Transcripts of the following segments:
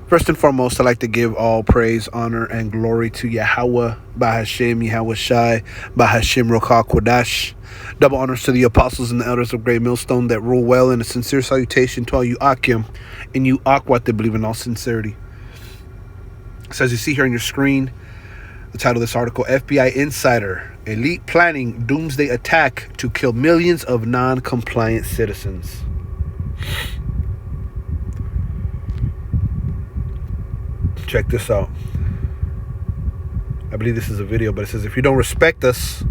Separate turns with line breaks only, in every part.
First and foremost, I'd like to give all praise, honor, and glory to Yahweh, Bahashem, Yahweh Shai, Bahashem Rokah Kodash. Double honors to the apostles and the elders of Great Millstone that rule well, and a sincere salutation to all you Akim and you Akwat that believe in all sincerity. So as you see here on your screen, the title of this article, FBI Insider, Elite Planning Doomsday Attack to Kill Millions of Non-Compliant Citizens. Check this out. I believe this is a video, but it says, if you don't respect us,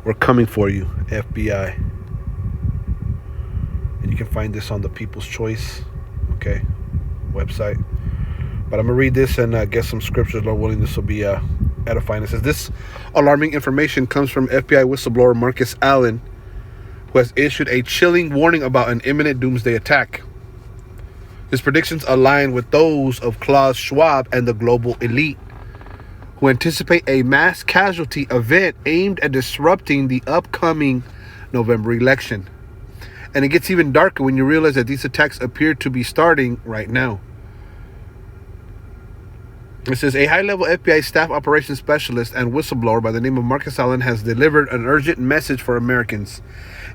we're coming for you, FBI. And you can find this on the People's Choice, okay, website. But I'm going to read this and get some scriptures, Lord willing. This will be edifying. It says, this alarming information comes from FBI whistleblower Marcus Allen, who has issued a chilling warning about an imminent doomsday attack. His predictions align with those of Klaus Schwab and the global elite, who anticipate a mass casualty event aimed at disrupting the upcoming November election. And it gets even darker when you realize that these attacks appear to be starting right now. It says, a high-level FBI staff operations specialist and whistleblower by the name of Marcus Allen has delivered an urgent message for Americans.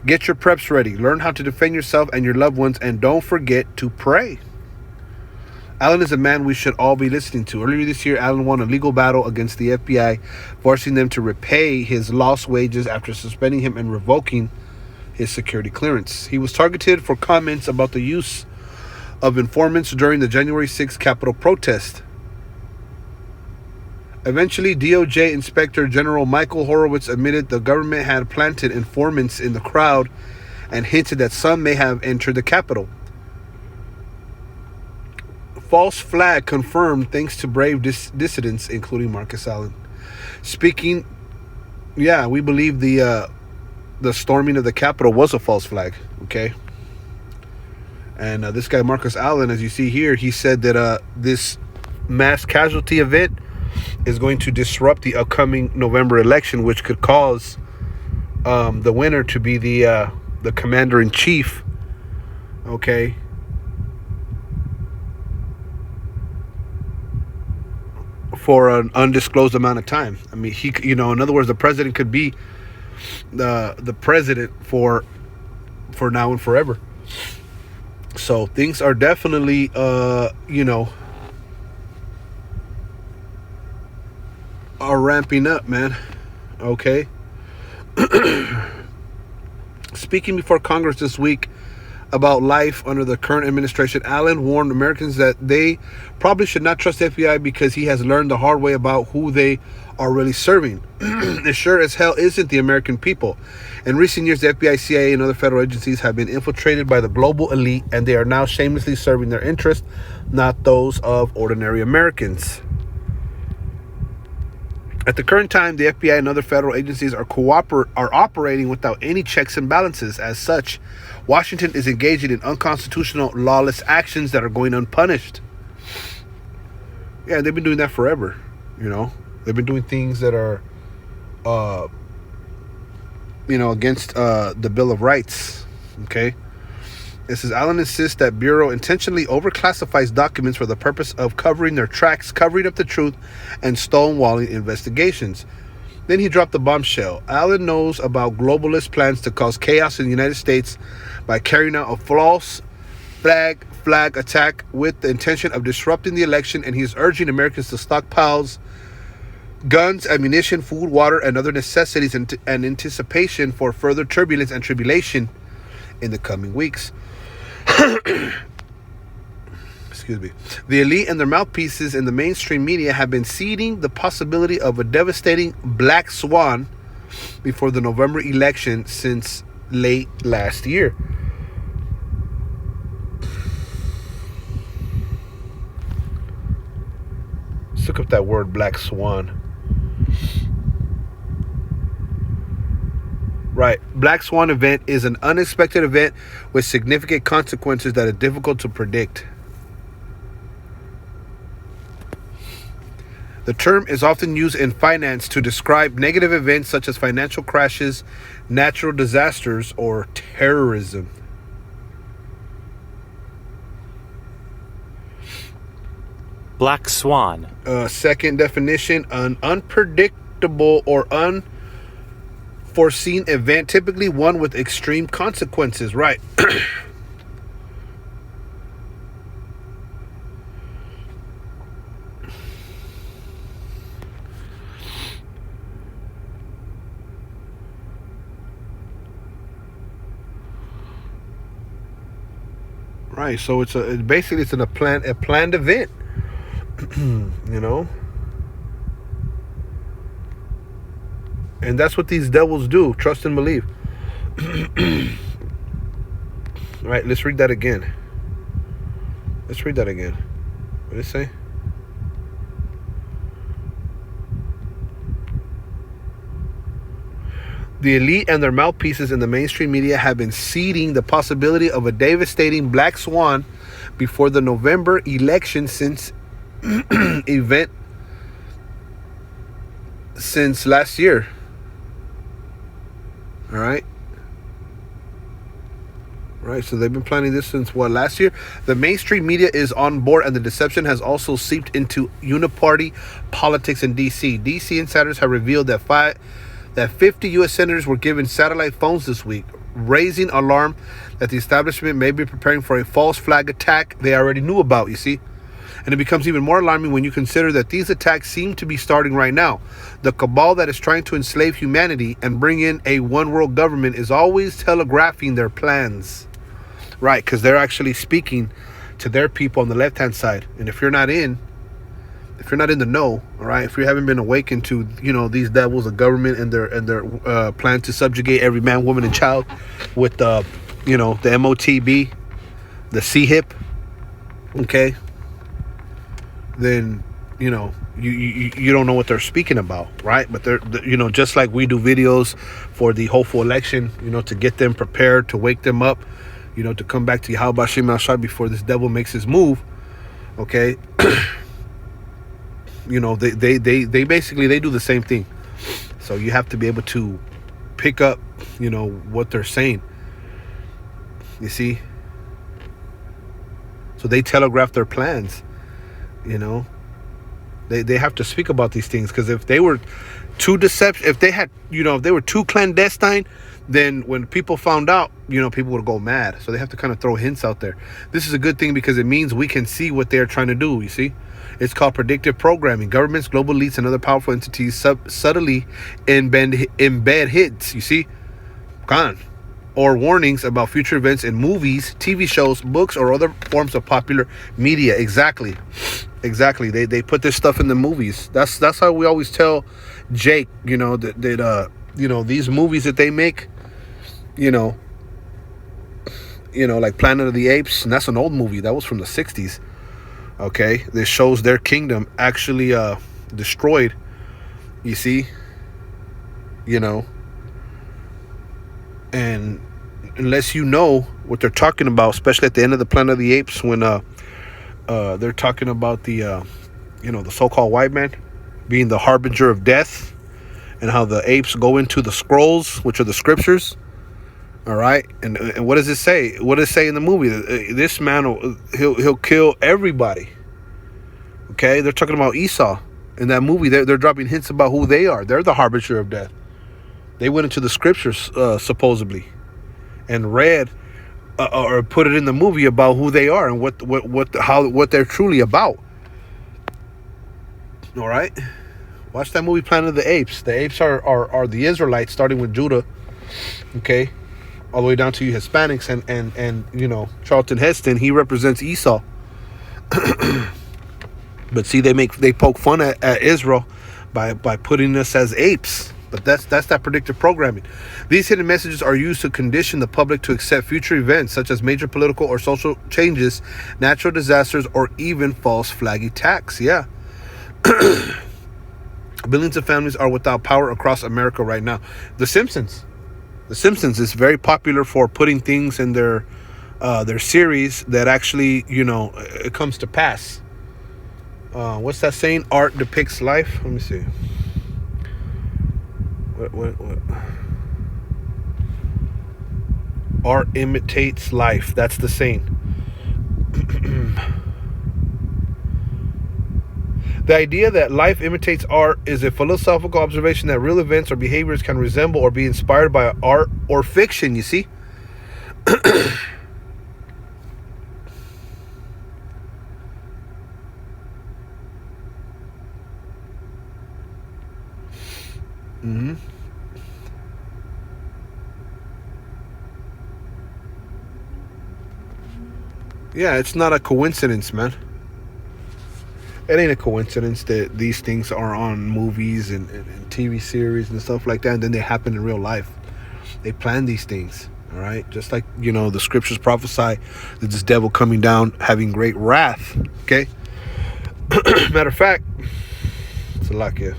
Get your preps ready. Learn how to defend yourself and your loved ones, and don't forget to pray. Allen is a man we should all be listening to. Earlier this year, Allen won a legal battle against the FBI, forcing them to repay his lost wages after suspending him and revoking his security clearance. He was targeted for comments about the use of informants during the January 6th Capitol protest. Eventually, DOJ Inspector General Michael Horowitz admitted the government had planted informants in the crowd and hinted that some may have entered the Capitol. False flag confirmed thanks to brave dissidents, including Marcus Allen. Speaking, we believe the storming of the Capitol was a false flag, okay? And this guy, Marcus Allen, as you see here, he said that this mass casualty event is going to disrupt the upcoming November election, which could cause the winner to be the commander-in-chief, okay? For an undisclosed amount of time. I mean, in other words, the president could be the president for now and forever. So things are definitely, are ramping up, man. Okay. Speaking before Congress this week about life under the current administration, Allen warned Americans that they probably should not trust the FBI because he has learned the hard way about who they are really serving. It sure as hell isn't the American people. In recent years, the FBI, CIA, and other federal agencies have been infiltrated by the global elite, and they are now shamelessly serving their interests, not those of ordinary Americans. At the current time, the FBI and other federal agencies are operating without any checks and balances. As such, Washington is engaging in unconstitutional, lawless actions that are going unpunished. Yeah, they've been doing that forever. They've been doing things that are, against the Bill of Rights. Okay. It says, Allen insists that Bureau intentionally overclassifies documents for the purpose of covering their tracks, covering up the truth, and stonewalling investigations. Then he dropped the bombshell. Allen knows about globalist plans to cause chaos in the United States by carrying out a false flag attack with the intention of disrupting the election, and he is urging Americans to stockpile guns, ammunition, food, water, and other necessities in anticipation for further turbulence and tribulation in the coming weeks. Excuse me. The elite and their mouthpieces in the mainstream media have been seeding the possibility of a devastating black swan before the November election since late last year. Let's look up that word, black swan. Right. Black Swan event is an unexpected event with significant consequences that are difficult to predict. The term is often used in finance to describe negative events such as financial crashes, natural disasters, or terrorism.
Black swan.
Second definition, an unpredictable or unforeseen event, typically one with extreme consequences. Right. Right. So it's basically it's a planned event. You know. And that's what these devils do. Trust and believe. All right, let's read that again. Let's read that again. What did it say? The elite and their mouthpieces in the mainstream media have been seeding the possibility of a devastating black swan before the November election since last year. All right. Right, so they've been planning this since last year? The mainstream media is on board, and the deception has also seeped into uniparty politics in D.C. D.C. insiders have revealed that 50 U.S. senators were given satellite phones this week, raising alarm that the establishment may be preparing for a false flag attack they already knew about, you see? And it becomes even more alarming when you consider that these attacks seem to be starting right now. The cabal that is trying to enslave humanity and bring in a one-world government is always telegraphing their plans. Right, because they're actually speaking to their people on the left-hand side. And if you're not in the know, all right, if you haven't been awakened to, these devils, the government and their plan to subjugate every man, woman, and child with the MOTB, the CHIP, okay, then you don't know what they're speaking about, right? But they're just like we do videos for the hopeful election, to get them prepared, to wake them up, to come back to Yahweh Shem Shai before this devil makes his move, okay? They basically they do the same thing. So you have to be able to pick up, what they're saying. You see? So they telegraph their plans, They have to speak about these things, because if they were too if they were too clandestine, then when people found out, people would go mad. So they have to kind of throw hints out there. This is a good thing because it means we can see what they're trying to do, you see? It's called predictive programming. Governments, global elites, and other powerful entities subtly embed hits, you see? Gone. Or warnings about future events in movies, TV shows, books, or other forms of popular media. Exactly. They put this stuff in the movies. That's how we always tell Jake, that these movies that they make, like Planet of the Apes, and that's an old movie. That was from the 60s. Okay, this shows their kingdom actually destroyed. You see, and unless you know what they're talking about, especially at the end of the Planet of the Apes, when they're talking about the the so-called white man being the harbinger of death, and how the apes go into the scrolls, which are the scriptures. All right, and what does it say? What does it say in the movie? This man, he'll kill everybody. Okay, they're talking about Esau in that movie. They're dropping hints about who they are. They're the harbinger of death. They went into the scriptures supposedly, and read or put it in the movie about who they are and what they're truly about. All right, watch that movie, Planet of the Apes. The apes are the Israelites, starting with Judah. Okay, all the way down to you Hispanics, and Charlton Heston, he represents Esau. But see, they poke fun at Israel by putting us as apes. But that's that predictive programming. These hidden messages are used to condition the public to accept future events such as major political or social changes, natural disasters, or even false flag attacks. Yeah. Billions of families are without power across America right now. The Simpsons is very popular for putting things in their series that actually, it comes to pass. What's that saying? Art depicts life. Let me see. What? Art imitates life. That's the saying. The idea that life imitates art is a philosophical observation that real events or behaviors can resemble or be inspired by art or fiction, you see? Mm-hmm. Yeah, it's not a coincidence, man. It ain't a coincidence that these things are on movies and TV series and stuff like that, and then they happen in real life. They plan these things, all right? Just like, the scriptures prophesy that this devil coming down having great wrath, okay? Matter of fact, it's a lot, yeah.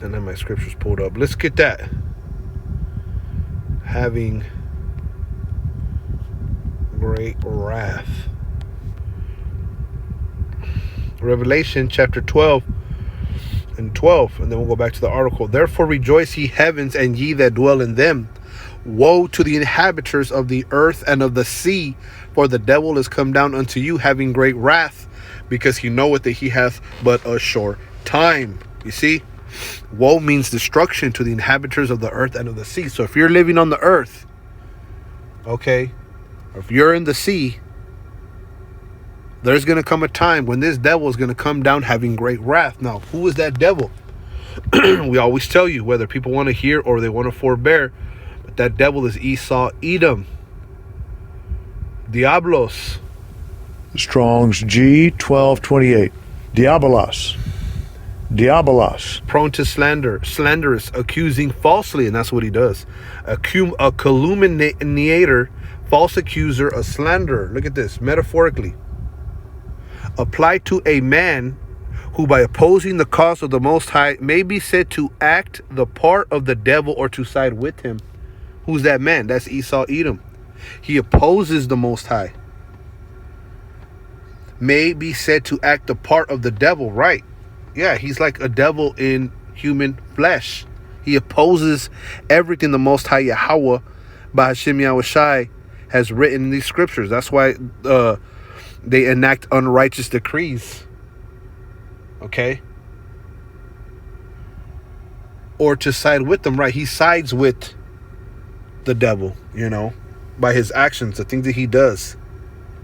And then my scriptures pulled up. Let's get that. Having great wrath. Revelation chapter 12 and 12. And then we'll go back to the article. Therefore rejoice, ye heavens, and ye that dwell in them. Woe to the inhabitants of the earth and of the sea, for the devil is come down unto you, having great wrath, because he knoweth that he hath but a short time. You see? Woe means destruction to the inhabitants of the earth and of the sea. So if you're living on the earth, okay, or if you're in the sea, there's going to come a time when this devil is going to come down having great wrath. Now, who is that devil? We always tell you, whether people want to hear or they want to forbear, but that devil is Esau, Edom, Diablos.
Strong's G1228. Diabolos. Diabolos.
Prone to slander, slanderous, accusing falsely, and that's what he does. A calumniator, false accuser, a slanderer. Look at this, metaphorically. Applied to a man who, by opposing the cause of the Most High, may be said to act the part of the devil or to side with him. Who's that man? That's Esau, Edom. He opposes the Most High. May be said to act the part of the devil, right? Yeah, he's like a devil in human flesh. He opposes everything the Most High Yahweh, by Hashem Yahushai, has written in these scriptures. That's why they enact unrighteous decrees. Okay? Or to side with them, right? He sides with the devil, by his actions, the things that he does.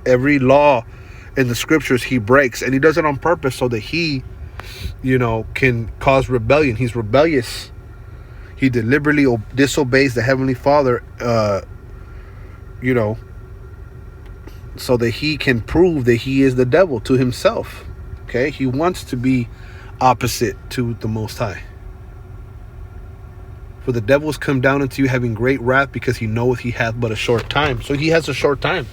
Every law in the scriptures he breaks, and he does it on purpose so that he can cause rebellion. He's rebellious. He deliberately disobeys the Heavenly Father, so that he can prove that he is the devil to himself. Okay? He wants to be opposite to the Most High. For the devil has come down unto you having great wrath, because he knoweth he hath but a short time. So he has a short time.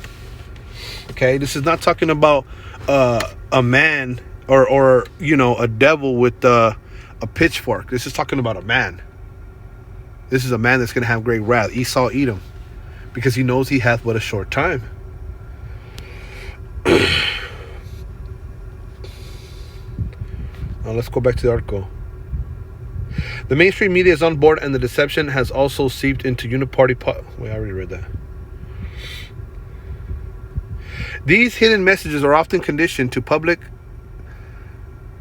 Okay? This is not talking about a man or a devil with a pitchfork. This is talking about a man. This is a man that's going to have great wrath. Esau, Edom. Because he knows he hath but a short time. Now let's go back to the article. The mainstream media is on board, and the deception has also seeped into uniparty. Wait, I already read that. These hidden messages are often conditioned to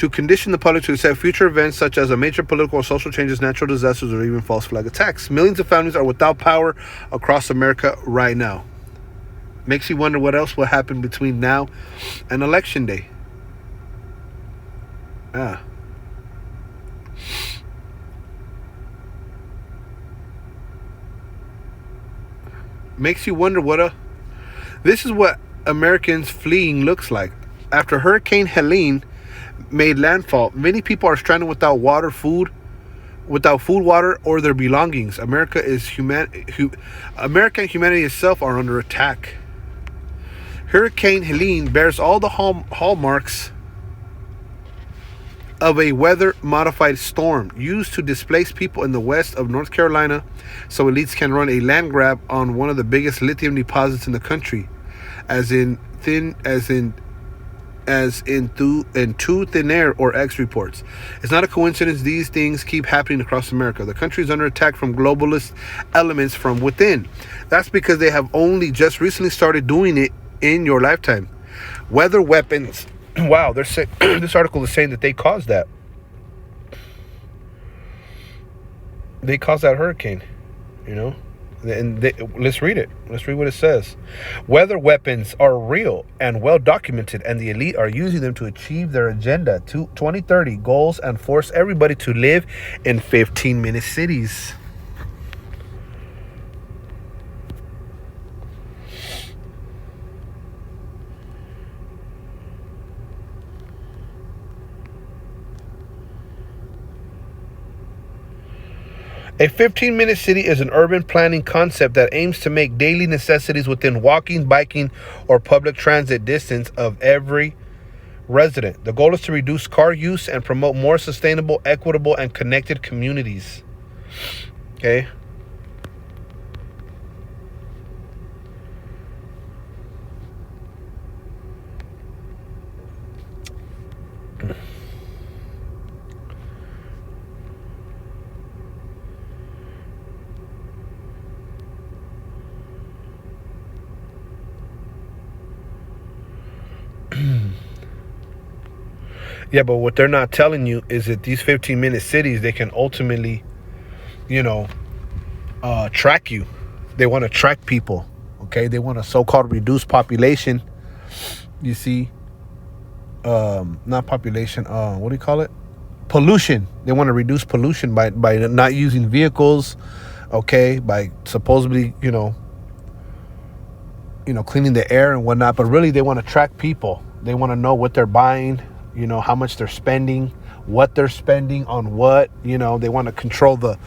condition the public to accept future events such as a major political or social changes, natural disasters, or even false flag attacks. Millions of families are without power across America right now. Makes you wonder what else will happen between now and election day. Makes you wonder this is what Americans fleeing looks like. After Hurricane Helene made landfall, many people are stranded without food, water, or their belongings. America and humanity itself are under attack. Hurricane Helene bears all the hallmarks of a weather-modified storm used to displace people in the west of North Carolina, so elites can run a land grab on one of the biggest lithium deposits in the country, in two thin air or X reports. It's not a coincidence these things keep happening across America. The country is under attack from globalist elements from within. That's because they have only just recently started doing it in your lifetime. Weather weapons Wow, they're this article is saying that they caused that. They caused that hurricane, you know? And let's read it. Let's read what it says. Weather weapons are real and well documented, and the elite are using them to achieve their agenda 2030 goals and force everybody to live in 15-minute cities. A 15-minute city is an urban planning concept that aims to make daily necessities within walking, biking, or public transit distance of every resident. The goal is to reduce car use and promote more sustainable, equitable, and connected communities. Okay. Yeah, but what they're not telling you is that these 15-minute cities, they can ultimately, track you. They want to track people. Okay, they want a so-called reduced population. You see, not population. What do you call it? Pollution. They want to reduce pollution by not using vehicles. Okay, by supposedly, cleaning the air and whatnot. But really, they want to track people. They want to know what they're buying. How much they're spending, what they're spending on what. They want to control the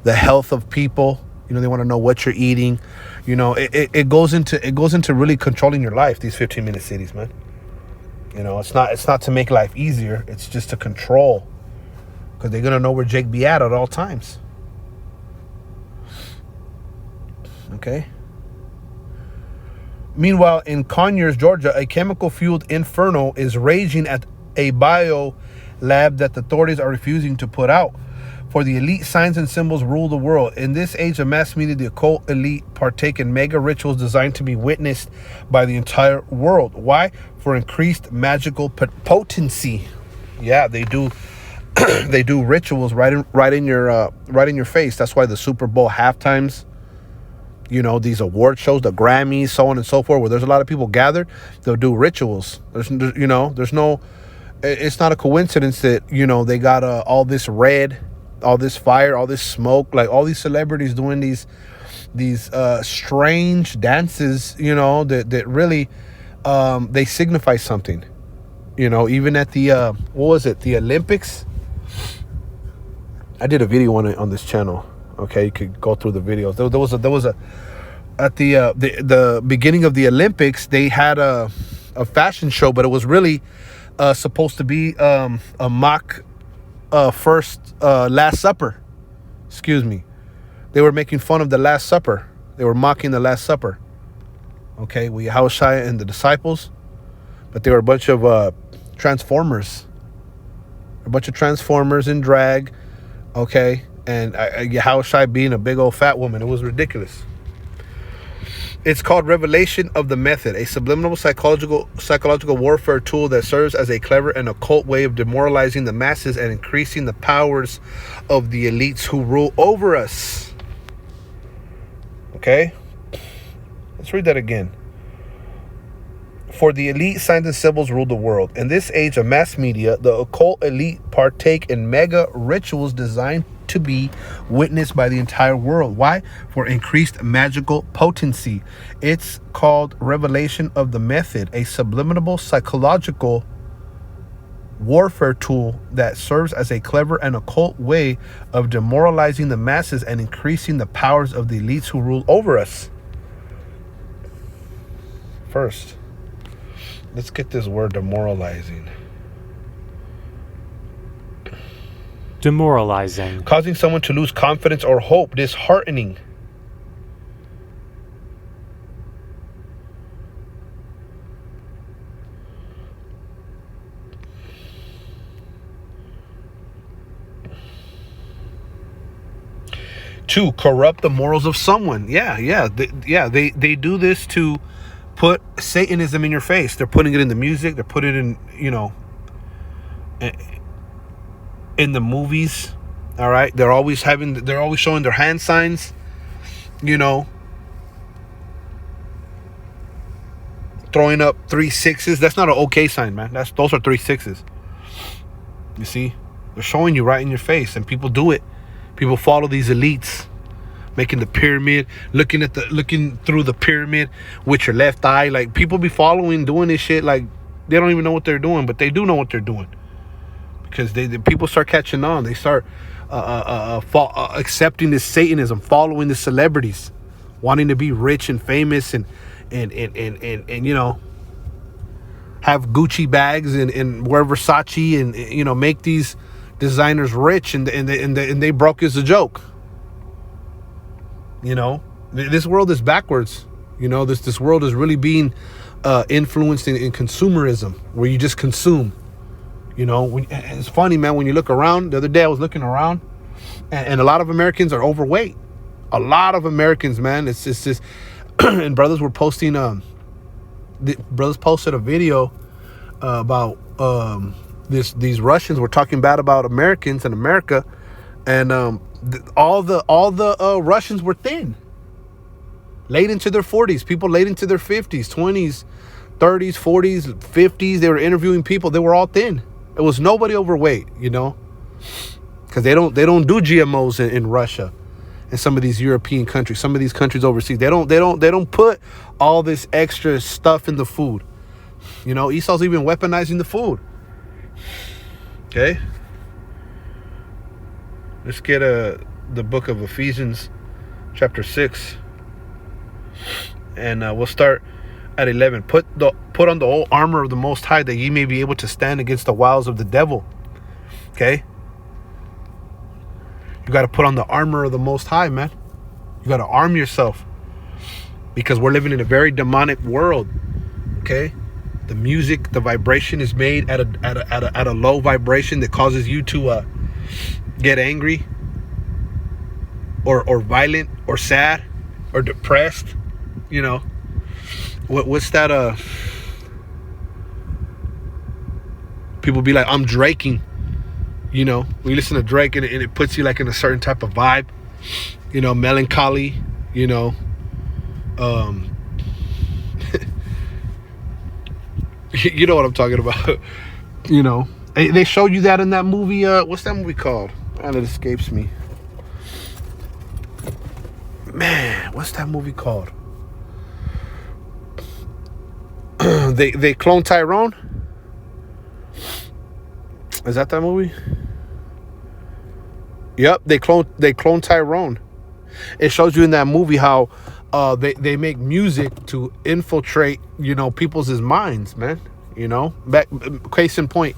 health of people. They want to know what you're eating. It goes into really controlling your life. These 15-minute cities, man. It's not to make life easier. It's just to control, because they're gonna know where Jake be at all times. Okay. Meanwhile, in Conyers, Georgia, a chemical-fueled inferno is raging at a bio lab that the authorities are refusing to put out. For the elite, signs and symbols rule the world. In this age of mass media, the occult elite partake in mega rituals designed to be witnessed by the entire world. Why? For increased magical potency. Yeah, they do. They do rituals right in your face. That's why the Super Bowl halftimes, these award shows, the Grammys, so on and so forth, where there's a lot of people gathered, they'll do rituals. There's no. It's not a coincidence that they got all this red, all this fire, all this smoke, like all these celebrities doing these strange dances, that really they signify something. Even at the what was it, the Olympics? I did a video on this channel. Okay, you could go through the videos. There was a at the beginning of the Olympics, they had a fashion show, but it was really supposed to be a mock Last Supper. Excuse me. They were making fun of the Last Supper. They were mocking the Last Supper. Okay, with Yahushua and the disciples, but they were a bunch of transformers. A bunch of transformers in drag. Okay, and Yahushua being a big old fat woman. It was ridiculous. It's called Revelation of the Method, a subliminal psychological warfare tool that serves as a clever and occult way of demoralizing the masses and increasing the powers of the elites who rule over us. Okay? Let's read that again. For the elite, signs and symbols rule the world. In this age of mass media, the occult elite partake in mega rituals designed to be witnessed by the entire world. Why? For increased magical potency. It's called Revelation of the Method, a subliminal psychological warfare tool that serves as a clever and occult way of demoralizing the masses and increasing the powers of the elites who rule over us. First, let's get this word demoralizing.
Demoralizing.
Causing someone to lose confidence or hope. Disheartening. To corrupt the morals of someone. They do this to put Satanism in your face. They're putting it in the music. They're putting it in, in the movies. All right. They're always showing their hand signs, throwing up 3 6s. That's not an okay sign, man. Those are 3 6s. You see, they're showing you right in your face, and people do it. People follow these elites, making the pyramid, looking through the pyramid with your left eye. Like, people be doing this shit like they don't even know what they're doing, but they do know what they're doing, because the people start catching on. They start accepting this Satanism, following the celebrities, wanting to be rich and famous, and have Gucci bags and wear Versace, and make these designers rich, and they broke as a joke. This world is backwards. This world is really being influenced in consumerism, where you just consume. It's funny, man, when you look around. The other day I was looking around, and a lot of Americans are overweight. A lot of Americans, man. It's just and brothers were posting brothers posted a video about these Russians were talking bad about Americans and America, and all the Russians were thin, late into their 40s. People late into their 50s, 20s, 30s, 40s, 50s. They were interviewing people. They were all thin. It was nobody overweight, because they don't do GMOs in Russia and some of these European countries, some of these countries overseas. They don't put all this extra stuff in the food. Esau's even weaponizing the food. Okay. Let's get the book of Ephesians, chapter 6, and we'll start at 11. Put on the whole armor of the Most High, that ye may be able to stand against the wiles of the devil. Okay. You got to put on the armor of the Most High, man. You got to arm yourself, because we're living in a very demonic world. Okay. The music, the vibration is made at a low vibration that causes you to get angry, or violent, or sad, or depressed. What's that? People be like, I'm Draking. We listen to Drake, and it puts you like in a certain type of vibe, melancholy, you know what I'm talking about. They showed you that in that movie. What's that movie called? And it escapes me. Man, what's that movie called? They clone Tyrone. Is that movie? Yep, they clone Tyrone. It shows you in that movie how they make music to infiltrate people's minds, man. Back, case in point,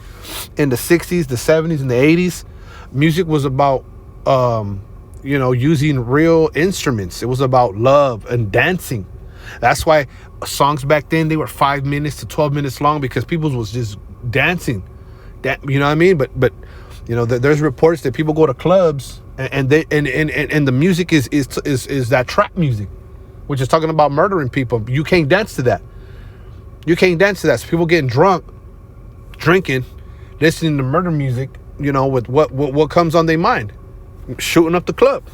in the 60s, the 70s, and the 80s, music was about using real instruments. It was about love and dancing. That's why songs back then, they were 5 minutes to 12 minutes long, because people was just dancing. You know what I mean? But there's reports that people go to clubs and the music is that trap music, which is talking about murdering people. You can't dance to that. So people getting drunk, drinking, listening to murder music, with what comes on their mind, shooting up the club.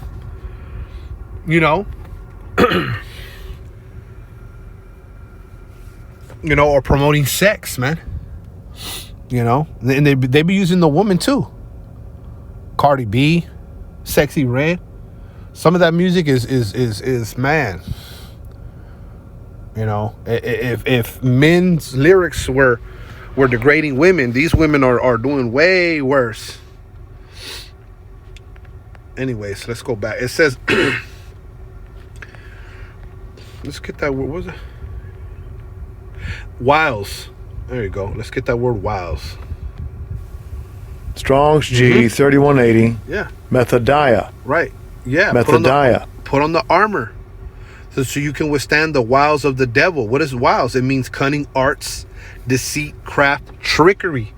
Or promoting sex, man. And they be using the woman too. Cardi B, Sexy Red. Some of that music is man. If men's lyrics were degrading women, these women are doing way worse. Anyways, let's go back. It says, let's get that word. What was it? Wiles. There you go. Let's get that word wiles.
Strong's G 3180.
Yeah.
Methodiah.
Right. Yeah.
Methodiah.
Put on the armor. So you can withstand the wiles of the devil. What is wiles? It means cunning arts, deceit, craft, trickery.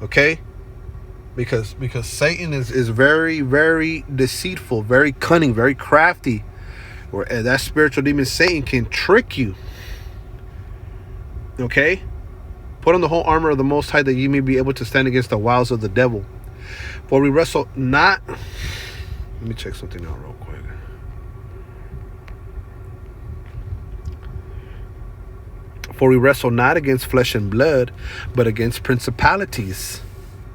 Okay? Because Satan is very, very deceitful, very cunning, very crafty. That spiritual demon Satan can trick you. Okay? Put on the whole armor of the Most High, that ye may be able to stand against the wiles of the devil. For we wrestle not... Let me check something out real quick. For we wrestle not against flesh and blood, but against principalities,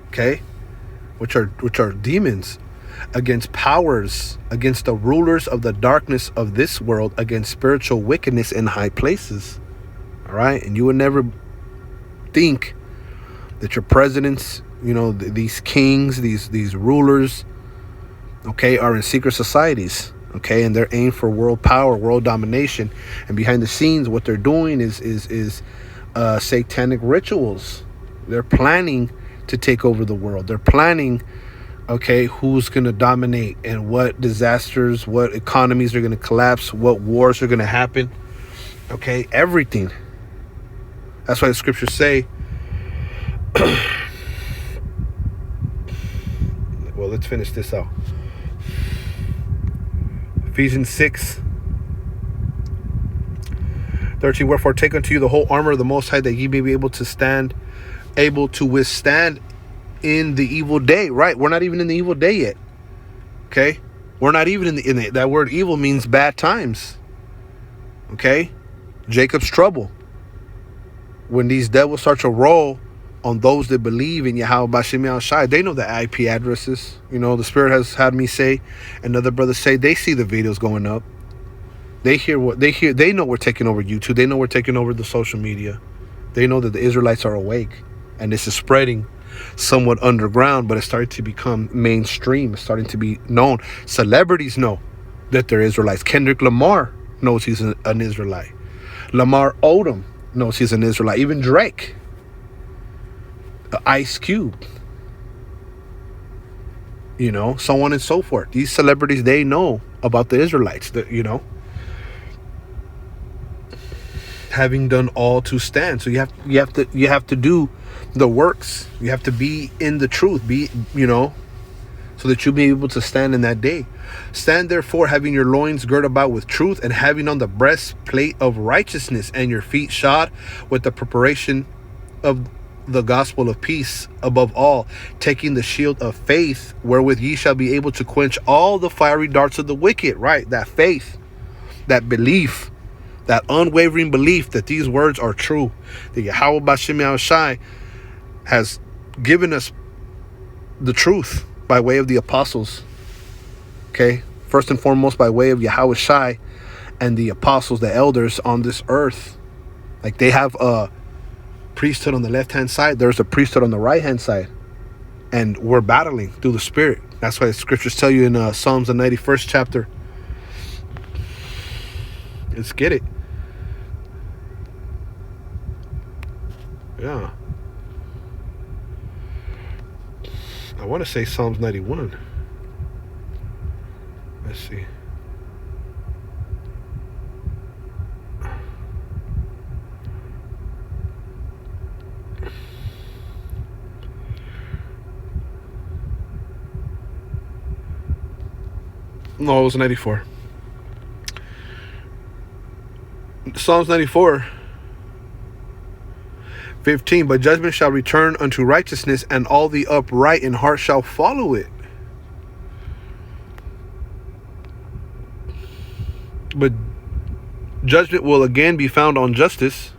okay, which are demons, against powers, against the rulers of the darkness of this world, against spiritual wickedness in high places. All right, and you would never think that your presidents, these kings, these rulers, okay, are in secret societies. Okay, and they're aimed for world power, world domination, and behind the scenes, what they're doing is satanic rituals. They're planning to take over the world. They're planning, okay, who's going to dominate and what disasters, what economies are going to collapse, what wars are going to happen. Okay, everything. That's why the scriptures say. Well, let's finish this out. Ephesians 6:13. Wherefore take unto you the whole armor of the Most High, that ye may be able to withstand in the evil day. Right? We're not even in the evil day yet. Okay? We're not even in the that word evil means bad times. Okay? Jacob's trouble. When these devils start to roll on those that believe in Yahweh Bashim Yahushai, they know the IP addresses. The Spirit has had me say, and other brothers say, they see the videos going up. They hear what they hear. They know we're taking over YouTube. They know we're taking over the social media. They know that the Israelites are awake, and this is spreading somewhat underground, but it's starting to become mainstream. It's starting to be known. Celebrities know that they're Israelites. Kendrick Lamar knows he's an Israelite. Lamar Odom knows he's an Israelite. Even Drake. Ice Cube, so on and so forth. These celebrities, they know about the Israelites, having done all to stand. So you have to do the works. You have to be in the truth, so that you'll be able to stand in that day. Stand therefore, having your loins girt about with truth, and having on the breastplate of righteousness, and your feet shod with the preparation of the gospel of peace. Above all, taking the shield of faith, wherewith ye shall be able to quench all the fiery darts of the wicked. Right? That faith, that belief, that unwavering belief that these words are true, that Yahweh Bashim Yahushai has given us the truth by way of the apostles. Okay, first and foremost by way of Yahweh Shai and the apostles, the elders on this earth. Like, they have a priesthood on the left hand side, there's a priesthood on the right hand side, and we're battling through the Spirit. That's why the scriptures tell you in Psalms the 91st chapter. Let's get it. Yeah, I want to say Psalms 91. Let's see. No, it was 94. Psalms 94:15. But judgment shall return unto righteousness, and all the upright in heart shall follow it. But judgment will again be found on justice,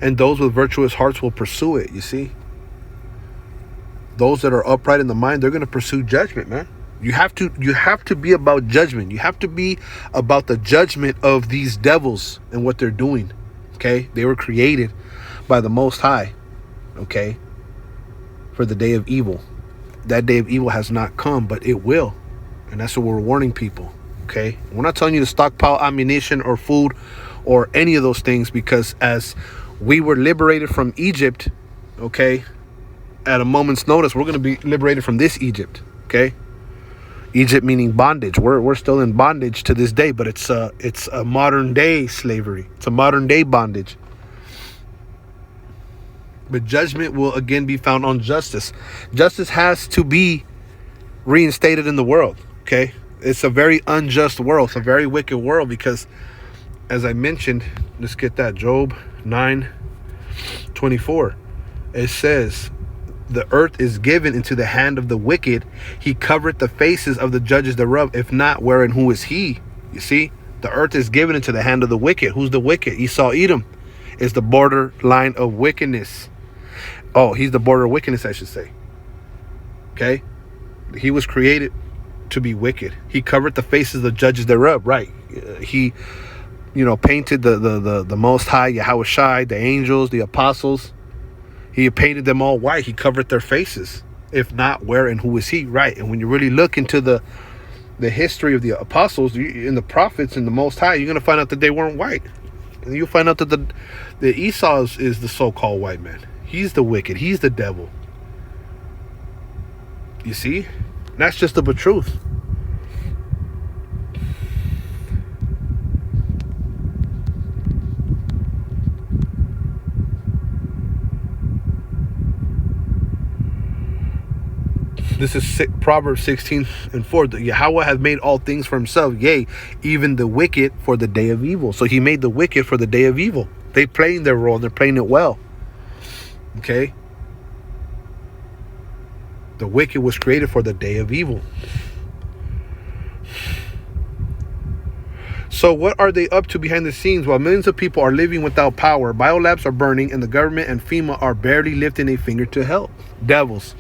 and those with virtuous hearts will pursue it. You see? Those that are upright in the mind, they're going to pursue judgment, man. You have to be about judgment. You have to be about the judgment of these devils and what they're doing. Okay? They were created by the Most High, okay, for the day of evil. That day of evil has not come, but it will. And that's what we're warning people. Okay? We're not telling you to stockpile ammunition or food or any of those things, because as we were liberated from Egypt, okay, at a moment's notice, we're going to be liberated from this Egypt. Okay? Egypt meaning bondage. We're still in bondage to this day, but it's a modern day slavery. It's a modern day bondage. But judgment will again be found on justice. Justice has to be reinstated in the world. Okay? It's a very unjust world. It's a very wicked world, because, as I mentioned, let's get that, Job 9. 24. It says, the earth is given into the hand of the wicked. He covereth the faces of the judges thereof. If not, where and who is he? You see, the earth is given into the hand of the wicked. Who's the wicked? Esau, Edom is the borderline of wickedness. Oh, he's the border of wickedness, I should say. Okay? He was created to be wicked. He covered the faces of the judges thereof. Right. He, painted the Most High, Yahweh Shai, the angels, the apostles. He painted them all white. He covered their faces. If not, where and who is he? Right. And when you really look into the history of the apostles and the prophets and the Most High, you're going to find out that they weren't white. And you'll find out that the Esau is the so-called white man. He's the wicked. He's the devil. You see? And that's just the truth. This is Proverbs 16:4. The Yahweh hath made all things for himself, yea, even the wicked for the day of evil. So he made the wicked for the day of evil. They playing their role and they're playing it well. Okay? The wicked was created for the day of evil. So what are they up to behind the scenes while millions of people are living without power, biolabs are burning, and the government and FEMA are barely lifting a finger to help? Devils.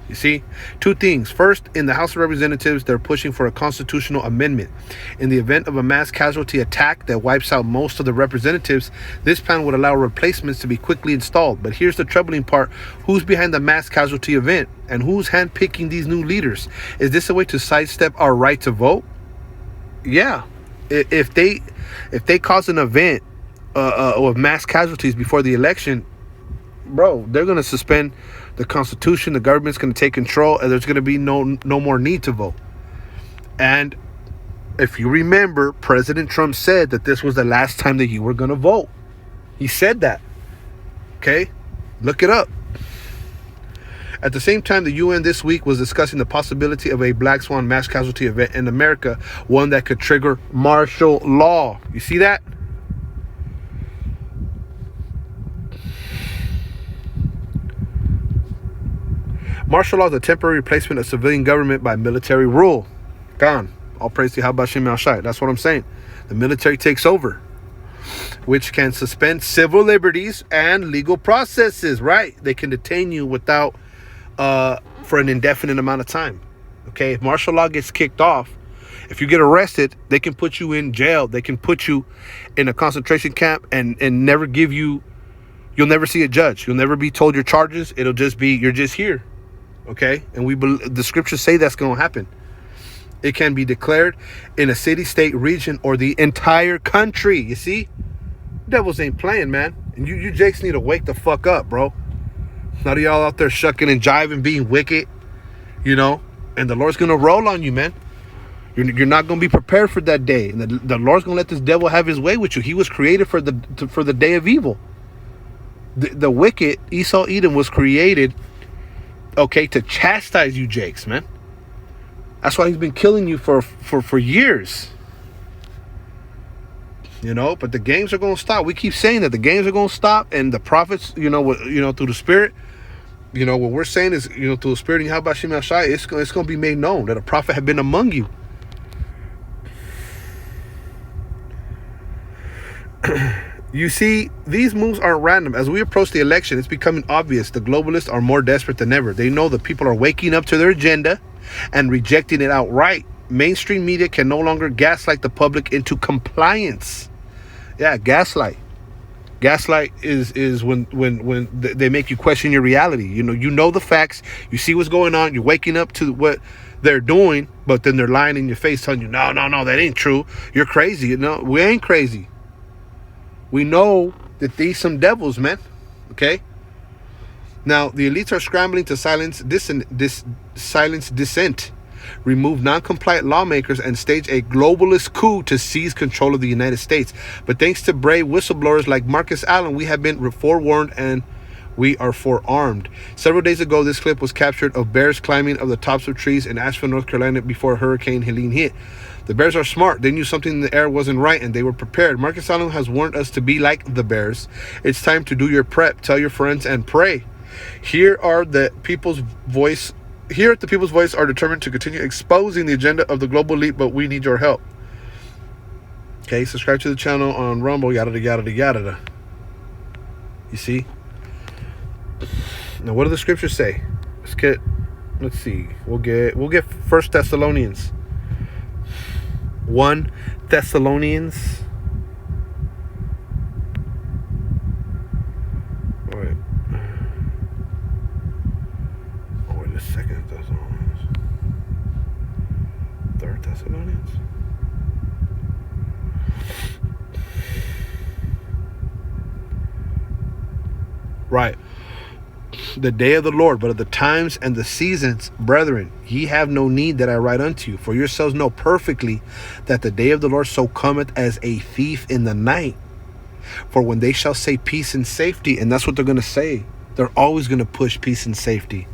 You see, two things. First, in the House of Representatives, they're pushing for a constitutional amendment. In the event of a mass casualty attack that wipes out most of the representatives, this plan would allow replacements to be quickly installed. But here's the troubling part. Who's behind the mass casualty event? And who's handpicking these new leaders? Is this a way to sidestep our right to vote? Yeah. If they cause an event of mass casualties before the election, bro, they're going to suspend the Constitution. The government's going to take control, and there's going to be no more need to vote. And if you remember, President Trump said that this was the last time that you were going to vote. He said that. Okay? Look it up. At the same time, the UN this week was discussing the possibility of a Black Swan mass casualty event in America, one that could trigger martial law. You see that? Martial law is a temporary replacement of civilian government by military rule. Gone. All praise to Yahweh Shem Shai. That's what I'm saying. The military takes over, which can suspend civil liberties and legal processes, right? They can detain you without, for an indefinite amount of time. Okay, if martial law gets kicked off, if you get arrested, they can put you in jail. They can put you in a concentration camp and never give you, you'll never see a judge. You'll never be told your charges. It'll just be, you're just here. Okay, and the scriptures say that's going to happen. It can be declared in a city, state, region, or the entire country. You see, devils ain't playing, man. And you jakes need to wake the fuck up, bro. None of y'all out there shucking and jiving, being wicked, and the Lord's going to roll on you, man. You're not going to be prepared for that day. And the Lord's going to let this devil have his way with you. He was created for the day of evil. The wicked, Esau, Edom, was created, okay, to chastise you jakes, man. That's why he's been killing you for years. But the games are going to stop. We keep saying that the games are going to stop, and the prophets, through the Spirit, what we're saying is, through the Spirit and Yahweh Shem Shai, it's going to be made known that a prophet had been among you. You see, these moves aren't random. As we approach the election, it's becoming obvious the globalists are more desperate than ever. They know that people are waking up to their agenda and rejecting it outright. Mainstream media can no longer gaslight the public into compliance. Yeah, gaslight. Gaslight is when they make you question your reality. You know the facts. You see what's going on. You're waking up to what they're doing, but then they're lying in your face, telling you, no, that ain't true. You're crazy. We ain't crazy. We know that these some devils, man. Okay. Now the elites are scrambling to silence dissent, remove non-compliant lawmakers, and stage a globalist coup to seize control of the United States. But thanks to brave whistleblowers like Marcus Allen, we have been forewarned and we are forearmed. Several days ago, this clip was captured of bears climbing of the tops of trees in Asheville, North Carolina before Hurricane Helene hit. The bears are smart. They knew something in the air wasn't right, and they were prepared. Marcus Allen has warned us to be like the bears. It's time to do your prep. Tell your friends and pray. Here are the people's voice. Here at the People's Voice are determined to continue exposing the agenda of the global elite, but we need your help. Okay, subscribe to the channel on Rumble, yada yada yada. You see? Now, what do the scriptures say? Let's see. We'll get 1 Thessalonians. 1 Thessalonians. Wait. Oh, wait a second. Thessalonians. 3 Thessalonians. Right. The day of the Lord, but of the times and the seasons, brethren, ye have no need that I write unto you. For yourselves know perfectly that the day of the Lord so cometh as a thief in the night. For when they shall say peace and safety, and that's what they're going to say, they're always going to push peace and safety.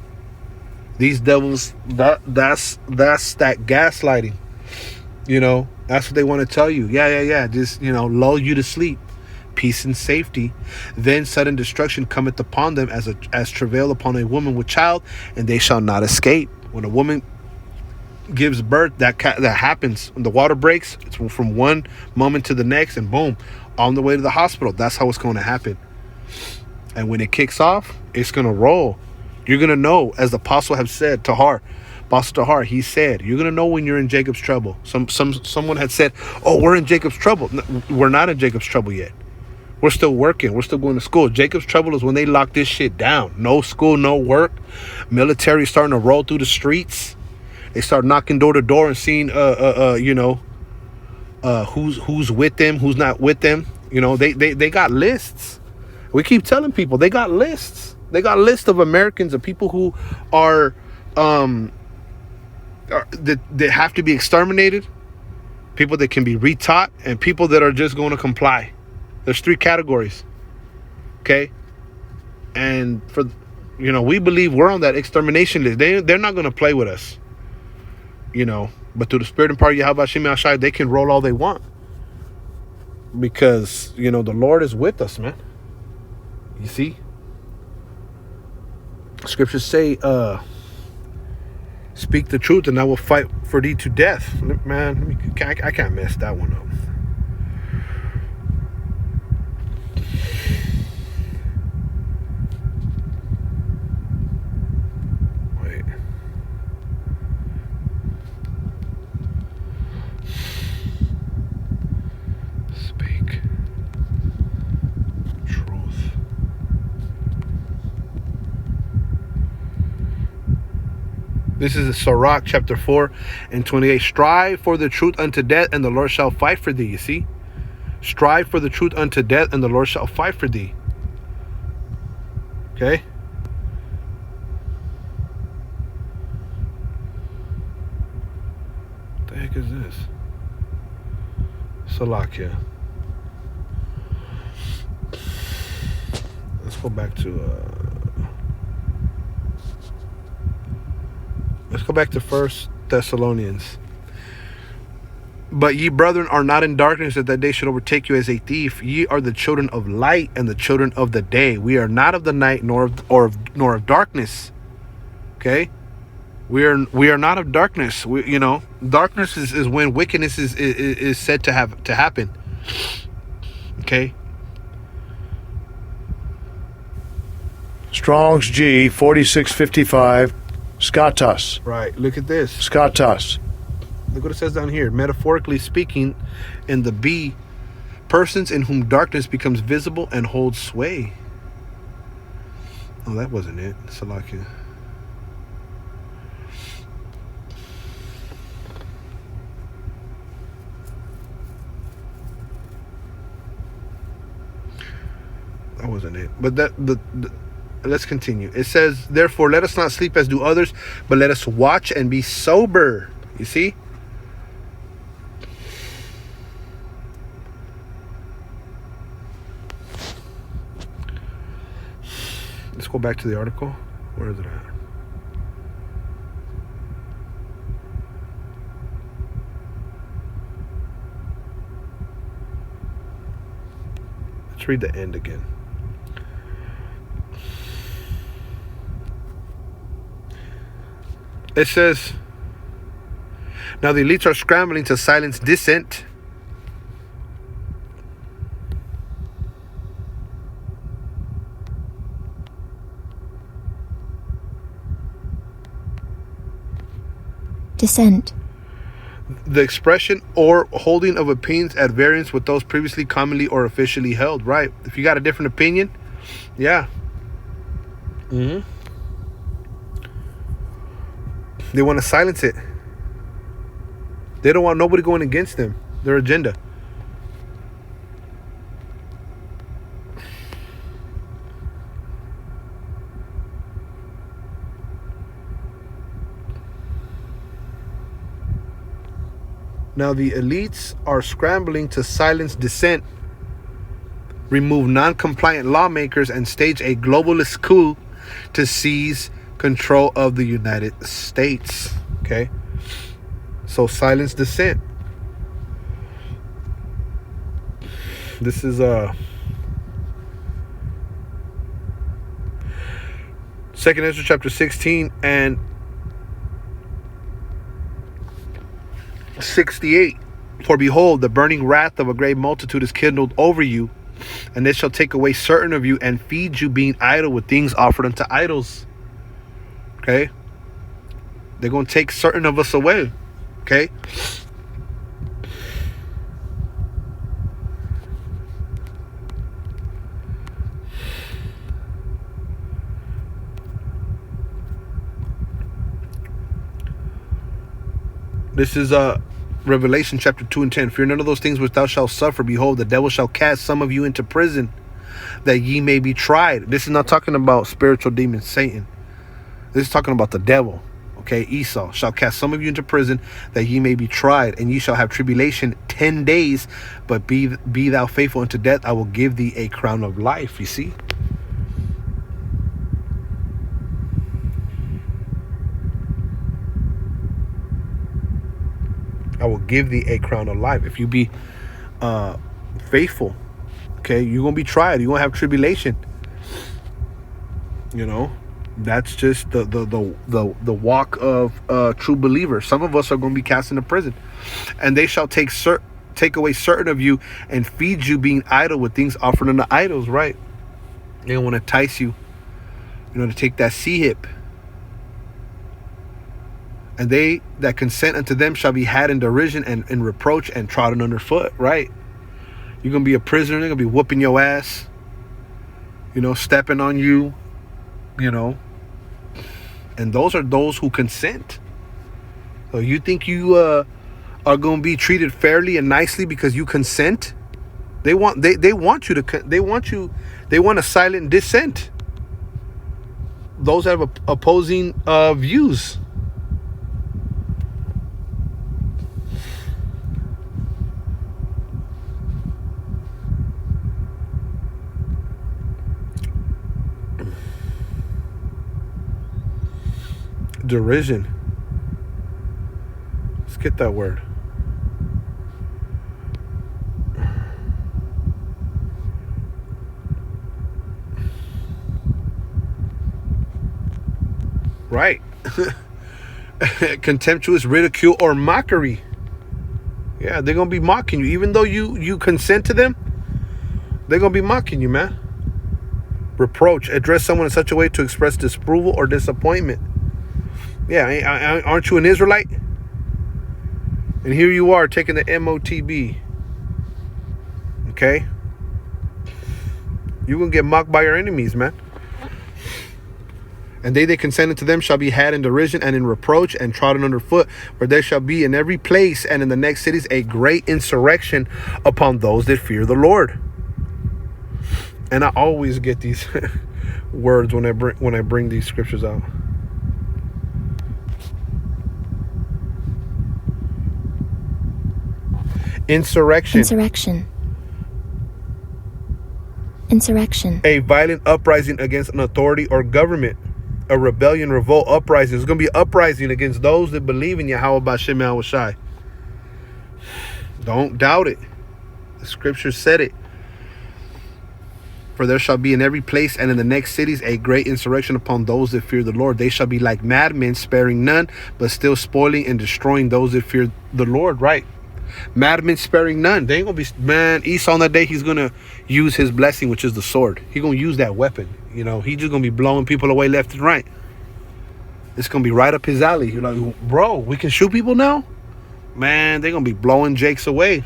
These devils, that's that gaslighting. You know, that's what they want to tell you. Yeah. Just, lull you to sleep. Peace and safety. Then sudden destruction cometh upon them as travail upon a woman with child, and they shall not escape. When a woman gives birth, that happens. When the water breaks, it's from one moment to the next, and boom, on the way to the hospital. That's how it's going to happen. And when it kicks off, it's going to roll. You're going to know, as the apostle have said, Apostle Tahar, he said, you're going to know when you're in Jacob's trouble. Someone had said, oh, we're in Jacob's trouble. No, we're not in Jacob's trouble yet. We're still working. We're still going to school. Jacob's trouble is when they lock this shit down. No school, no work. Military starting to roll through the streets. They start knocking door to door and seeing, who's with them, who's not with them. They got lists. We keep telling people they got lists. They got lists of Americans, of people who are that have to be exterminated, people that can be retaught, and people that are just going to comply. There's 3 categories. Okay? And we believe we're on that extermination list. They're not going to play with us. But through the spirit and power of Yahweh Hashem Yahshai, they can roll all they want. Because, the Lord is with us, man. You see? Scriptures say, speak the truth and I will fight for thee to death. Man, I can't mess that one up. This is Sirach chapter 4 and 28. Strive for the truth unto death, and the Lord shall fight for thee. You see? Strive for the truth unto death, and the Lord shall fight for thee. Okay? What the heck is this? Salakia. Let's go back to Let's go back to 1 Thessalonians. But ye, brethren, are not in darkness, that day should overtake you as a thief. Ye are the children of light and the children of the day. We are not of the night nor of darkness. Okay? We are not of darkness. Darkness is when wickedness is said to happen. Okay?
Strong's G 4655. Skatas.
Right. Look at this.
Skatas.
Look what it says down here. Metaphorically speaking, in the B, persons in whom darkness becomes visible and holds sway. Oh, that wasn't it. Salakia. That wasn't it. But let's continue. It says, therefore, let us not sleep as do others, but let us watch and be sober. You see? Let's go back to the article. Where is it at? Let's read the end again. It says, now the elites are scrambling to silence dissent.
Dissent.
The expression or holding of opinions at variance with those previously commonly or officially held. Right. If you got a different opinion, yeah. They want to silence it. They don't want nobody going against them, their agenda. Now the elites are scrambling to silence dissent, remove non-compliant lawmakers, and stage a globalist coup to seize control of the United States. Okay? So silence dissent. This is 2nd Ezra chapter 16 and 68. For behold, the burning wrath of a great multitude is kindled over you, and they shall take away certain of you and feed you, being idle with things offered unto idols. Okay? They're going to take certain of us away. Okay? This is Revelation chapter 2 and 10. Fear none of those things which thou shalt suffer. Behold, the devil shall cast some of you into prison, that ye may be tried. This is not talking about spiritual demon Satan. This is talking about the devil. Okay, Esau shall cast some of you into prison, that ye may be tried, and ye shall have tribulation 10 days. But be thou faithful unto death, I will give thee a crown of life. You see? I will give thee a crown of life. If you be faithful, okay, you're going to be tried. You're going to have tribulation. You know, that's just the walk of true believers. Some of us are going to be cast into prison, and they shall take away certain of you and feed you, being idle with things offered unto idols. Right? They want to entice you, to take that hip. And they that consent unto them shall be had in derision and in reproach and trodden underfoot. Right? You're going to be a prisoner. They're going to be whooping your ass. Stepping on you. And those are those who consent. So you think you are going to be treated fairly and nicely because you consent? They want a silent dissent. Those that have opposing views. Derision. Let's get that word. Right. Contemptuous ridicule or mockery. Yeah, they're going to be mocking you. Even though you consent to them, they're going to be mocking you, man. Reproach. Address someone in such a way to express disapproval or disappointment. Yeah, aren't you an Israelite? And here you are taking the MOTB. Okay? You're going to get mocked by your enemies, man. And they that consented to them shall be had in derision and in reproach and trodden underfoot, for there shall be in every place and in the next cities a great insurrection upon those that fear the Lord. And I always get these words when I bring these scriptures out. Insurrection. A violent uprising against an authority or government. A rebellion, revolt, uprising. There's going to be uprising against those that believe in Yahweh B'Shem Yahushai. Don't doubt it. The scripture said it. For there shall be in every place and in the next cities a great insurrection upon those that fear the Lord. They shall be like madmen, sparing none, but still spoiling and destroying those that fear the Lord. Right? Madmen sparing none. They ain't gonna be, man. Esau on that day, he's gonna use his blessing, which is the sword. He's gonna use that weapon. You know, he's just gonna be blowing people away left and right. It's gonna be right up his alley. You're like, bro, we can shoot people now? Man, they're gonna be blowing Jakes away.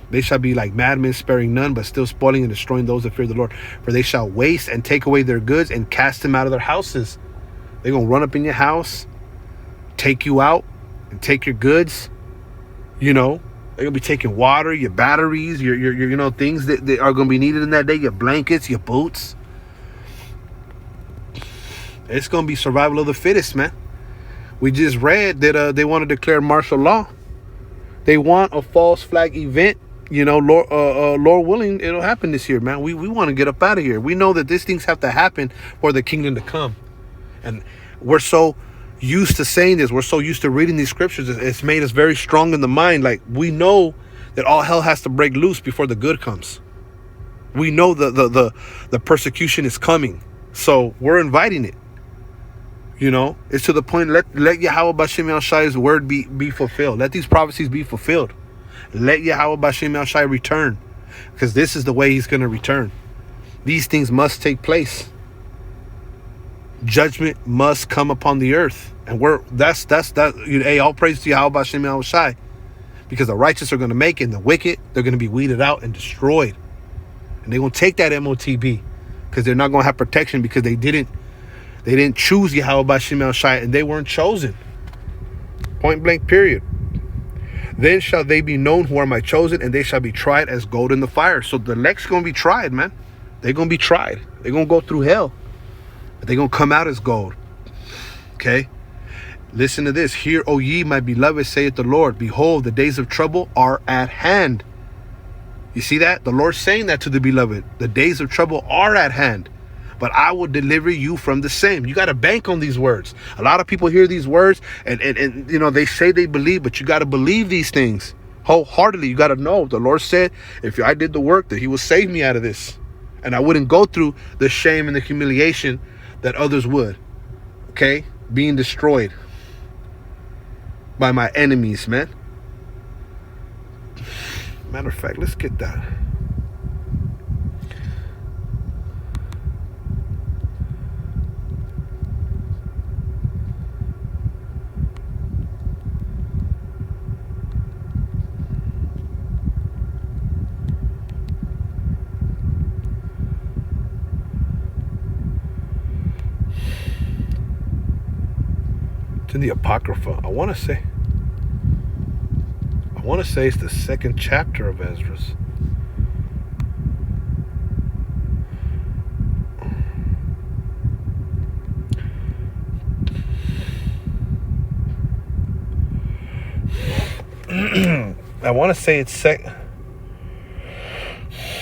They shall be like madmen, sparing none, but still spoiling and destroying those that fear the Lord. For they shall waste and take away their goods and cast them out of their houses. They're gonna run up in your house, take you out, and take your goods. You know, they're gonna be taking water, your batteries, your you know, things that are gonna be needed in that day, your blankets, your boots. It's gonna be survival of the fittest, man. We just read that they want to declare martial law. They want a false flag event. You know, Lord willing, it'll happen this year, man. We want to get up out of here. We know that these things have to happen for the kingdom to come. And we're so used to saying this. We're so used to reading these scriptures. It's made us very strong in the mind. Like, we know that all hell has to break loose before the good comes. We know the persecution is coming. So we're inviting it. You know, it's to the point, let Yahweh B'Shem Yahushai's word be fulfilled. Let these prophecies be fulfilled. Let Yahweh B'Shem Yahushai return, because this is the way he's going to return. These things must take place. Judgment must come upon the earth. And hey, all praise to Yahweh B'Shem Yahushai, because the righteous are going to make it, and the wicked, they're going to be weeded out and destroyed. And they're going to take that MOTB, because they're not going to have protection, because they didn't choose Yahweh B'Shem Yahushai, and they weren't chosen. Point blank, period. Then shall they be known who are my chosen, and they shall be tried as gold in the fire. So the elect's going to be tried, man. They're going to be tried. They're going to go through hell, but they're going to come out as gold. Okay? Listen to this. Hear, O ye, my beloved, saith the Lord. Behold, the days of trouble are at hand. You see that? The Lord's saying that to the beloved. The days of trouble are at hand, but I will deliver you from the same. You got to bank on these words. A lot of people hear these words and you know, they say they believe, but you got to believe these things wholeheartedly. You got to know the Lord said, if I did the work, that he will save me out of this, and I wouldn't go through the shame and the humiliation that others would. Okay? Being destroyed by my enemies, man. Matter of fact, let's get that. It's in the Apocrypha. I want to say it's the second chapter of Esdras. I want to say it's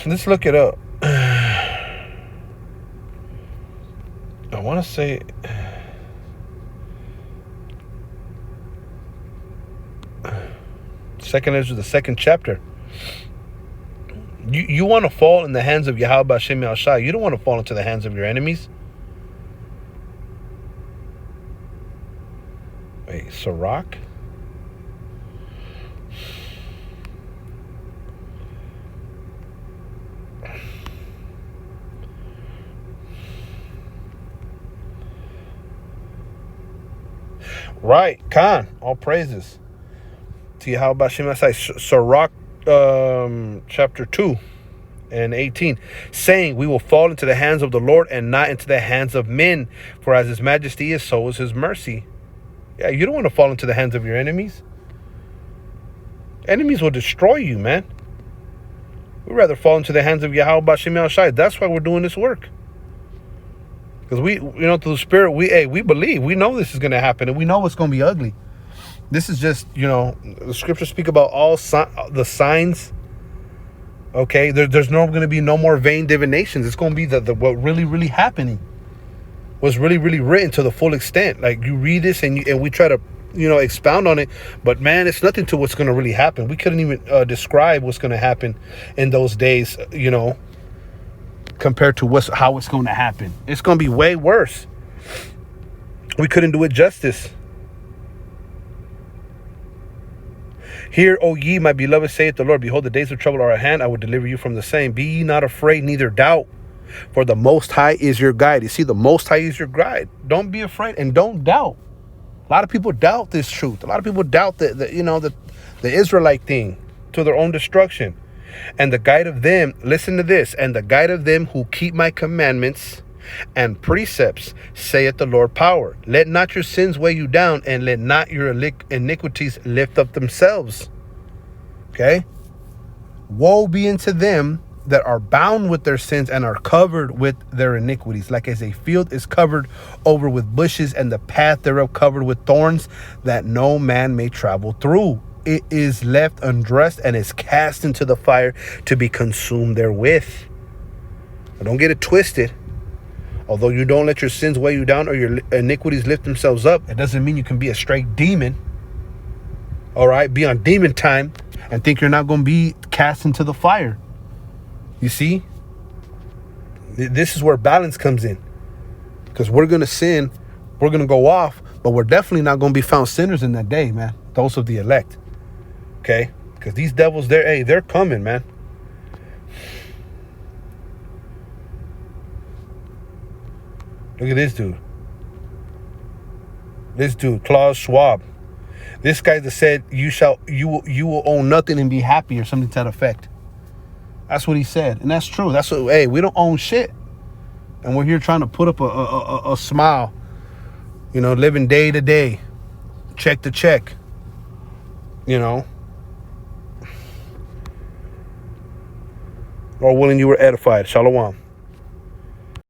let's look it up. I want to say second Ezra, the second chapter. You want to fall in the hands of Yahweh B'Shem Yahushai. You don't want to fall into the hands of your enemies. Wait, Sirach? Right, Khan, all praises to Yahweh B'Shem Yahushai. Sirach, chapter 2 and 18, saying, we will fall into the hands of the Lord and not into the hands of men, for as his majesty is, so is his mercy. Yeah, you don't want to fall into the hands of your enemies. Enemies will destroy you, man. We'd rather fall into the hands of Yahweh B'Shem Yahushai. That's why we're doing this work. Because we, you know, through the Spirit, we believe. We know this is going to happen, and we know it's going to be ugly. This is just, you know, the scriptures speak about all the signs. Okay, there's no going to be no more vain divinations. It's going to be the what really happening. What's really written to the full extent. Like, you read this and we try to expound on it. But man, it's nothing to what's going to really happen. We couldn't even describe what's going to happen in those days, compared to how it's going to happen. It's going to be way worse. We couldn't do it justice. Hear, O ye, my beloved, saith the Lord, behold, the days of trouble are at hand. I will deliver you from the same. Be ye not afraid, neither doubt. For the Most High is your guide. You see, the Most High is your guide. Don't be afraid and don't doubt. A lot of people doubt this truth. A lot of people doubt the Israelite thing to their own destruction. And the guide of them, listen to this, and the guide of them who keep my commandments and precepts, saith the Lord power. Let not your sins weigh you down, and let not your iniquities lift up themselves. Okay? Woe be unto them that are bound with their sins and are covered with their iniquities, like as a field is covered over with bushes, and the path thereof covered with thorns, that no man may travel through. It is left undressed and is cast into the fire to be consumed therewith. But don't get it twisted. Although you don't let your sins weigh you down or your iniquities lift themselves up, it doesn't mean you can be a straight demon. All right, be on demon time and think you're not going to be cast into the fire. You see, this is where balance comes in, because we're going to sin, we're going to go off, but we're definitely not going to be found sinners in that day, man. Those of the elect. Okay, because these devils, they're coming, man. Look at this dude. This dude, Klaus Schwab. This guy that said you will own nothing and be happy, or something to that effect. That's what he said, and that's true. That's what. Hey, we don't own shit, and we're here trying to put up a smile. Living day to day, check to check. Lord willing, you were edified. Shalom.